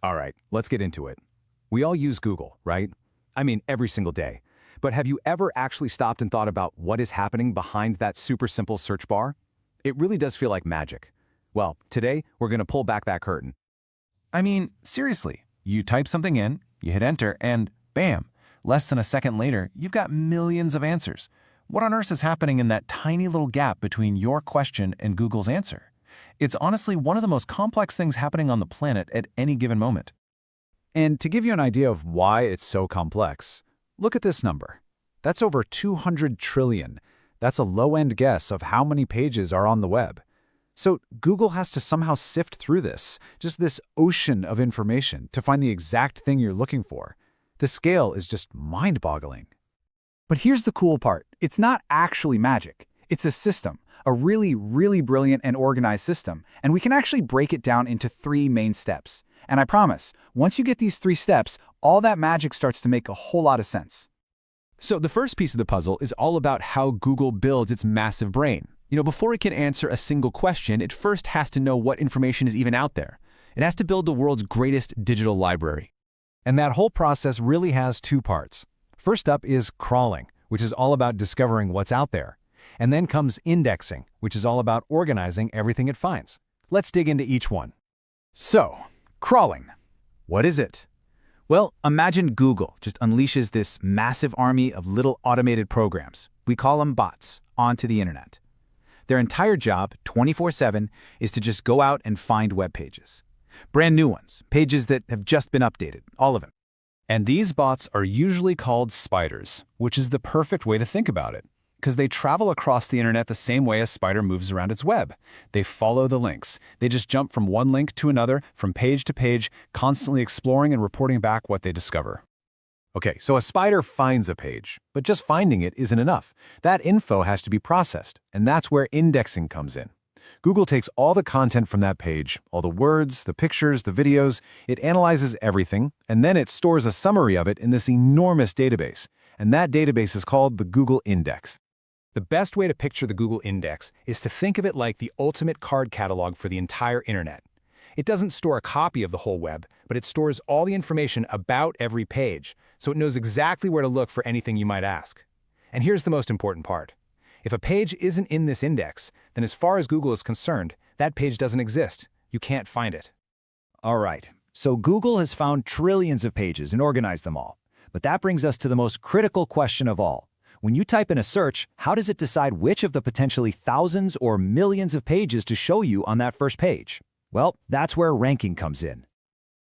All right, let's get into it. We all use Google, right? I mean, every single day. But have you ever actually stopped and thought about what is happening behind that super simple search bar? It really does feel like magic. Well, today, we're going to pull back that curtain. I mean, seriously, you type something in, you hit enter, and bam, less than a second later, you've got millions of answers. What on earth is happening in that tiny little gap between your question and Google's answer? It's honestly one of the most complex things happening on the planet at any given moment. And to give you an idea of why it's so complex, look at this number. That's over 200 trillion. That's a low-end guess of how many pages are on the web. So Google has to somehow sift through this ocean of information to find the exact thing you're looking for. The scale is just mind-boggling. But here's the cool part. It's not actually magic. It's a system, a really, really brilliant and organized system, and we can actually break it down into 3 main steps. And I promise, once you get these 3 steps, all that magic starts to make a whole lot of sense. So the first piece of the puzzle is all about how Google builds its massive brain. Before it can answer a single question, it first has to know what information is even out there. It has to build the world's greatest digital library. And that whole process really has 2 parts. First up is crawling, which is all about discovering what's out there. And then comes indexing, which is all about organizing everything it finds. Let's dig into each one. So, crawling. What is it? Well, imagine Google just unleashes this massive army of little automated programs. We call them bots, onto the internet. Their entire job, 24/7, is to just go out and find web pages. Brand new ones, pages that have just been updated, all of them. And these bots are usually called spiders, which is the perfect way to think about it, because they travel across the internet the same way a spider moves around its web. They follow the links. They just jump from one link to another, from page to page, constantly exploring and reporting back what they discover. Okay, so a spider finds a page, but just finding it isn't enough. That info has to be processed, and that's where indexing comes in. Google takes all the content from that page, all the words, the pictures, the videos, it analyzes everything, and then it stores a summary of it in this enormous database. And that database is called the Google Index. The best way to picture the Google Index is to think of it like the ultimate card catalog for the entire internet. It doesn't store a copy of the whole web, but it stores all the information about every page, so it knows exactly where to look for anything you might ask. And here's the most important part. If a page isn't in this index, then as far as Google is concerned, that page doesn't exist. You can't find it. All right, so Google has found trillions of pages and organized them all. But that brings us to the most critical question of all. When you type in a search, how does it decide which of the potentially thousands or millions of pages to show you on that first page? Well, that's where ranking comes in.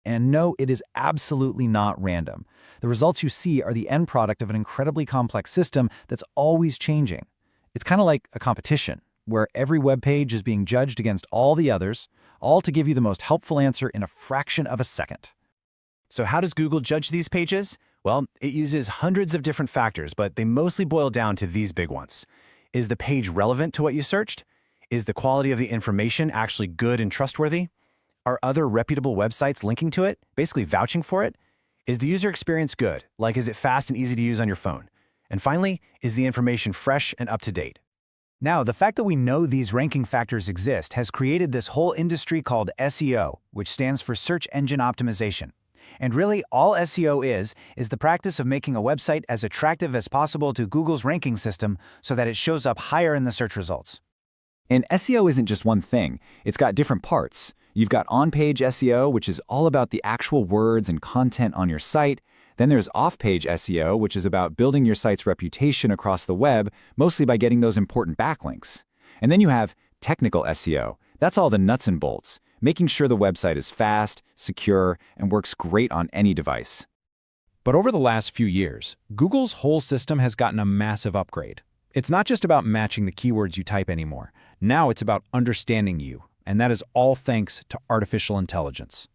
And no, it is absolutely not random. The results you see are the end product of an incredibly complex system that's always changing. It's kind of like a competition, where every web page is being judged against all the others, all to give you the most helpful answer in a fraction of a second. So how does Google judge these pages? Well, it uses hundreds of different factors, but they mostly boil down to these big ones. Is the page relevant to what you searched? Is the quality of the information actually good and trustworthy? Are other reputable websites linking to it, basically vouching for it? Is the user experience good? Like, is it fast and easy to use on your phone? And finally, is the information fresh and up to date? Now, the fact that we know these ranking factors exist has created this whole industry called SEO, which stands for Search Engine Optimization. And really, all SEO is the practice of making a website as attractive as possible to Google's ranking system so that it shows up higher in the search results. And SEO isn't just one thing. It's got different parts. You've got on-page SEO, which is all about the actual words and content on your site. Then there's off-page SEO, which is about building your site's reputation across the web, mostly by getting those important backlinks. And then you have technical SEO. That's all the nuts and bolts, making sure the website is fast, secure, and works great on any device. But over the last few years, Google's whole system has gotten a massive upgrade. It's not just about matching the keywords you type anymore. Now it's about understanding you, and that is all thanks to artificial intelligence.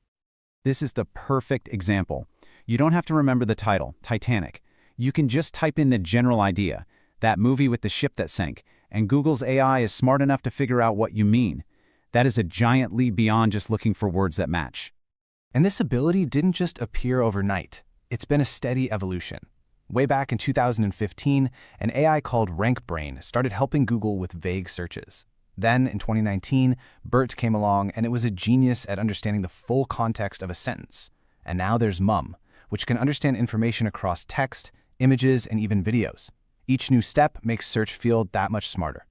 This is the perfect example. You don't have to remember the title, Titanic. You can just type in the general idea, that movie with the ship that sank, and Google's AI is smart enough to figure out what you mean. That is a giant leap beyond just looking for words that match. And this ability didn't just appear overnight. It's been a steady evolution. Way back in 2015, an AI called RankBrain started helping Google with vague searches. Then, in 2019, BERT came along, and it was a genius at understanding the full context of a sentence. And now there's MUM, which can understand information across text, images, and even videos. Each new step makes search feel that much smarter.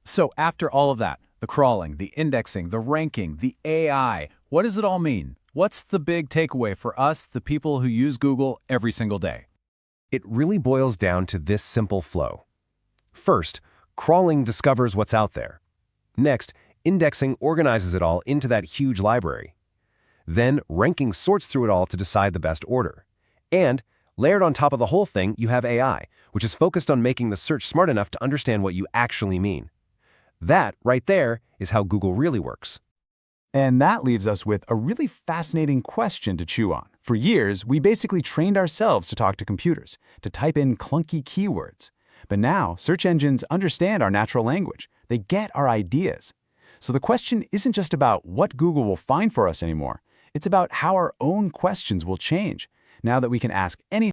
So after all of that, the crawling, the indexing, the ranking, the AI, what does it all mean? What's the big takeaway for us, the people who use Google every single day? It really boils down to this simple flow. First, crawling discovers what's out there. Next, indexing organizes it all into that huge library. Then, ranking sorts through it all to decide the best order. And, layered on top of the whole thing, you have AI, which is focused on making the search smart enough to understand what you actually mean. That, right there, is how Google really works. And that leaves us with a really fascinating question to chew on. For years, we basically trained ourselves to talk to computers, to type in clunky keywords. But now, search engines understand our natural language. They get our ideas. So the question isn't just about what Google will find for us anymore. It's about how our own questions will change, now that we can ask anything